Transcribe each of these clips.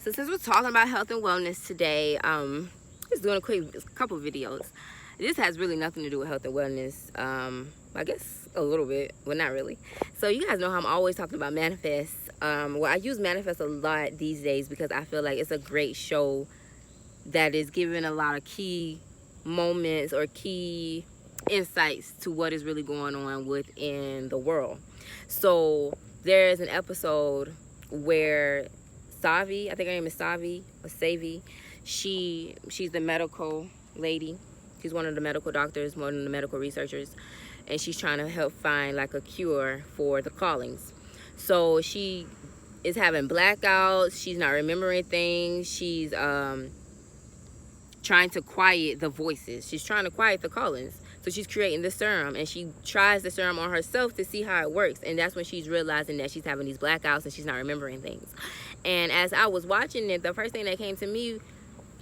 So since we're talking about health and wellness today, just doing a couple videos. This has really nothing to do with health and wellness. I guess a little bit, but not really. So you guys know how I'm always talking about Manifest. Well, I use Manifest a lot these days because I feel like it's a great show that is giving a lot of key moments or key insights to what is really going on within the world. So there's an episode where Savi, I think her name is Savi or Savi, she's the medical lady. She's one of the medical doctors, one of the medical researchers, and she's trying to help find like a cure for the callings. So she is having blackouts. She's not remembering things. She's trying to quiet the voices. She's trying to quiet the callings. So she's creating the serum, and she tries the serum on herself to see how it works. And that's when she's realizing that she's having these blackouts and she's not remembering things. And as I was watching it, the first thing that came to me,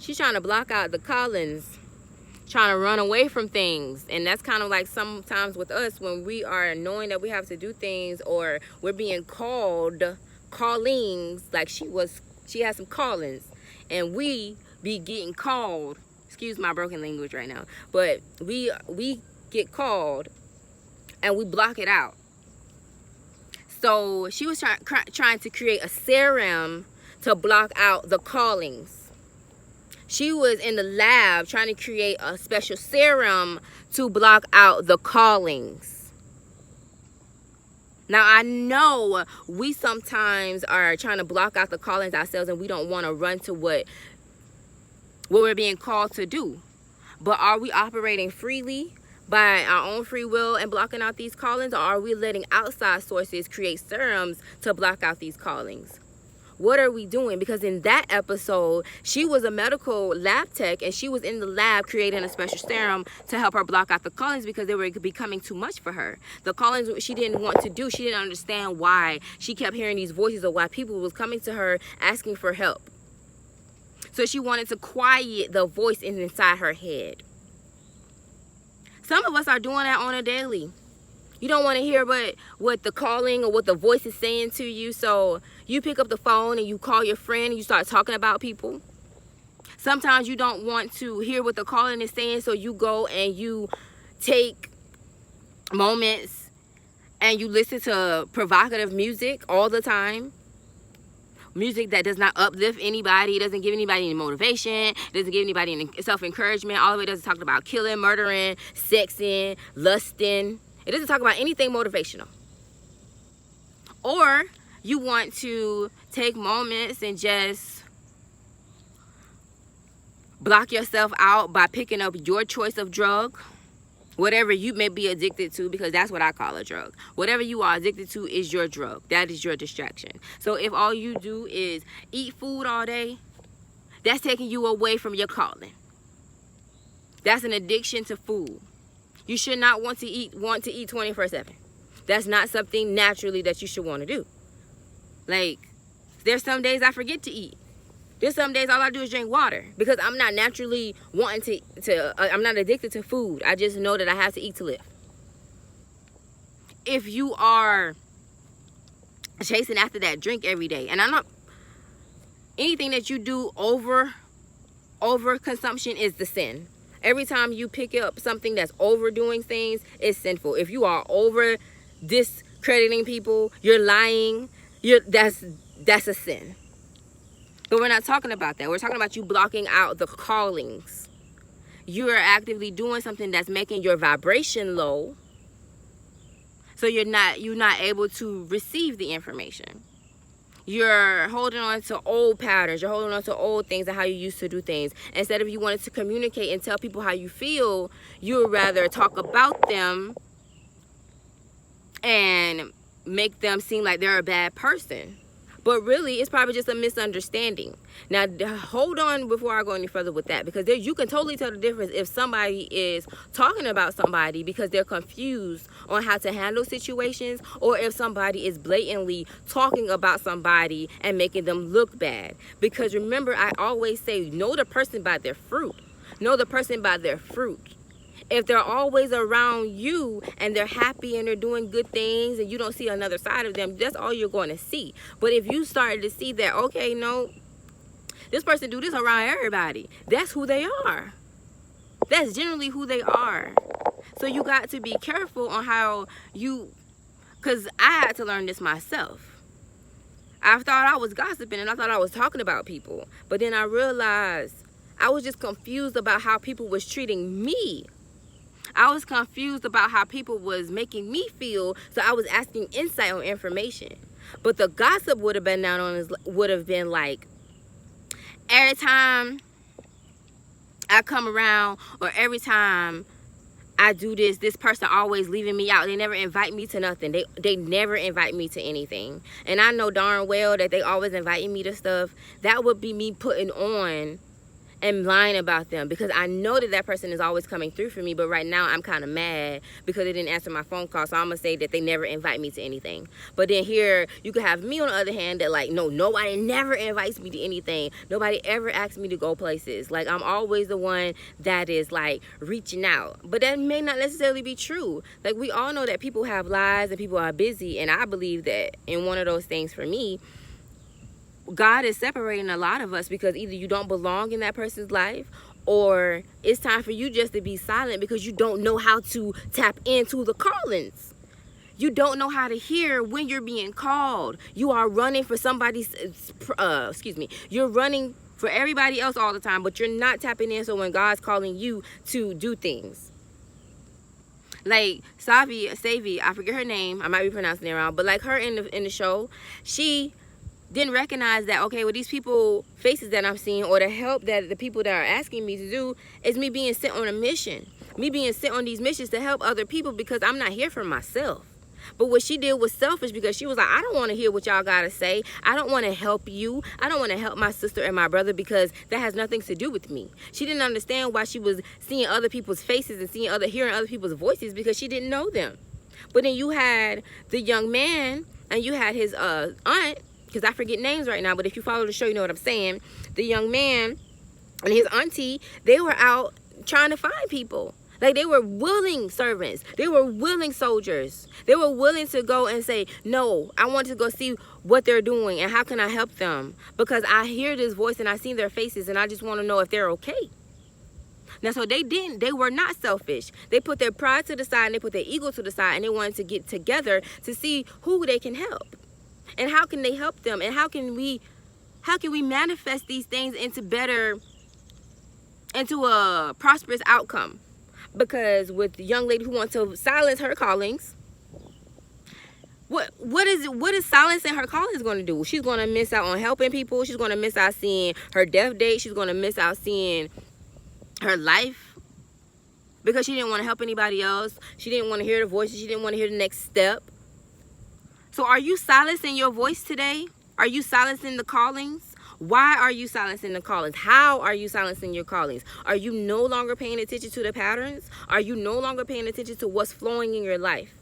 she's trying to block out the callings, trying to run away from things. And that's kind of like sometimes with us when we are knowing that we have to do things, or we're being called callings, like she has some callings, and we be getting called. Excuse my broken language right now, but we get called and we block it out. So she was trying to create a serum to block out the callings. She was in the lab trying to create a special serum to block out the callings. Now, I know we sometimes are trying to block out the callings ourselves, and we don't want to run to what we're being called to do. But are we operating freely by our own free will and blocking out these callings, or are we letting outside sources create serums to block out these callings? What are we doing? Because in that episode, she was a medical lab tech, and she was in the lab creating a special serum to help her block out the callings because they were becoming too much for her. The callings she didn't want to do. She didn't understand why she kept hearing these voices, or why people was coming to her asking for help. So she wanted to quiet the voice inside her head. Some of us are doing that on a daily. You don't want to hear what the calling or what the voice is saying to you. So you pick up the phone and you call your friend and you start talking about people. Sometimes you don't want to hear what the calling is saying. So you go and you take moments and you listen to provocative music all the time. Music that does not uplift anybody. It doesn't give anybody any motivation. It doesn't give anybody any self-encouragement. All of it doesn't talk about killing, murdering, sexing, lusting. It doesn't talk about anything motivational. Or you want to take moments and just block yourself out by picking up your choice of drug. Whatever you may be addicted to, because that's what I call a drug. Whatever you are addicted to is your drug. That is your distraction. So if all you do is eat food all day, that's taking you away from your calling. That's an addiction to food. You should not want to eat 24/7. That's not something naturally that you should want to do. Like, there's some days I forget to eat. There's some days all I do is drink water because I'm not naturally wanting I'm not addicted to food. I just know that I have to eat to live. If you are chasing after that drink every day, and anything that you do over consumption is the sin. Every time you pick up something that's overdoing things, it's sinful. If you are over discrediting people, you're lying, that's a sin. But we're not talking about that. We're talking about you blocking out the callings. You are actively doing something that's making your vibration low. So you're not able to receive the information. You're holding on to old patterns. You're holding on to old things and how you used to do things. Instead of you wanting to communicate and tell people how you feel, you would rather talk about them and make them seem like they're a bad person. But really, it's probably just a misunderstanding. Now, hold on before I go any further with that, because you can totally tell the difference if somebody is talking about somebody because they're confused on how to handle situations, or if somebody is blatantly talking about somebody and making them look bad. Because remember, I always say, know the person by their fruit. Know the person by their fruit. If they're always around you and they're happy and they're doing good things and you don't see another side of them, that's all you're going to see. But if you start to see that, okay, no, This person do this around everybody. That's who they are. That's generally who they are. So you got to be careful on how you, because I had to learn this myself. I thought I was gossiping and I thought I was talking about people. But then I realized I was just confused about how people was treating me. I was confused about how people was making me feel, so I was asking insight on information. But the gossip would have been like, every time I come around or every time I do this person always leaving me out. They never invite me to nothing. They never invite me to anything. And I know darn well that they always inviting me to stuff. That would be me putting on and lying about them, because I know that person is always coming through for me. But right now I'm kind of mad because they didn't answer my phone call, so I'm gonna say that they never invite me to anything. But then here you could have me on the other hand that like, no, nobody never invites me to anything. Nobody ever asks me to go places. Like, I'm always the one that is like reaching out. But that may not necessarily be true. Like, we all know that people have lives and people are busy, and I believe that in one of those things for me, God is separating a lot of us because either you don't belong in that person's life, or it's time for you just to be silent because you don't know how to tap into the callings. You don't know how to hear when you're being called. You are running for somebody's, you're running for everybody else all the time, but you're not tapping in. So when God's calling you to do things, like Savi, I forget her name, I might be pronouncing it wrong, but like her in the show, she didn't recognize that, okay, well, these people faces that I'm seeing, or the help that the people that are asking me to do, is me being sent on a mission, me being sent on these missions to help other people, because I'm not here for myself. But what she did was selfish, because she was like, I don't want to hear what y'all gotta say. I don't want to help you. I don't want to help my sister and my brother, because that has nothing to do with me. She didn't understand why she was seeing other people's faces and hearing other people's voices, because she didn't know them. But then you had the young man and you had his aunt, because I forget names right now, but if you follow the show, you know what I'm saying. The young man and his auntie, they were out trying to find people. Like, they were willing servants. They were willing soldiers. They were willing to go and say, no, I want to go see what they're doing and how can I help them, because I hear this voice and I see their faces and I just want to know if they're okay. Now, so they were not selfish. They put their pride to the side and they put their ego to the side, and they wanted to get together to see who they can help. And how can they help them? And how can we manifest these things into a prosperous outcome? Because with the young lady who wants to silence her callings, what is silencing her callings going to do? She's going to miss out on helping people. She's going to miss out seeing her death date. She's going to miss out seeing her life, because she didn't want to help anybody else. She didn't want to hear the voices. She didn't want to hear the next step. So are you silencing your voice today? Are you silencing the callings? Why are you silencing the callings? How are you silencing your callings? Are you no longer paying attention to the patterns? Are you no longer paying attention to what's flowing in your life?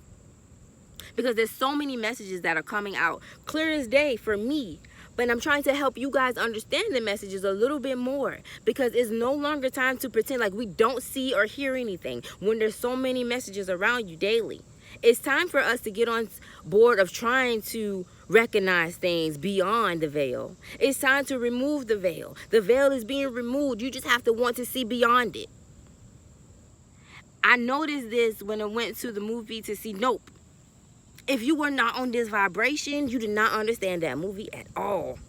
Because there's so many messages that are coming out clear as day for me. But I'm trying to help you guys understand the messages a little bit more, because it's no longer time to pretend like we don't see or hear anything when there's so many messages around you daily. It's time for us to get on board of trying to recognize things beyond the veil. It's time to remove the veil. The veil is being removed. You just have to want to see beyond it. I noticed this when I went to the movie to see Nope. If you were not on this vibration, you did not understand that movie at all.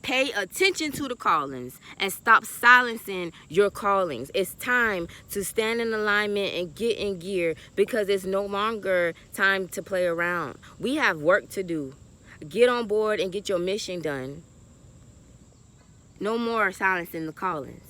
Pay attention to the callings and stop silencing your callings. It's time to stand in alignment and get in gear, because it's no longer time to play around. We have work to do. Get on board and get your mission done. No more silencing the callings.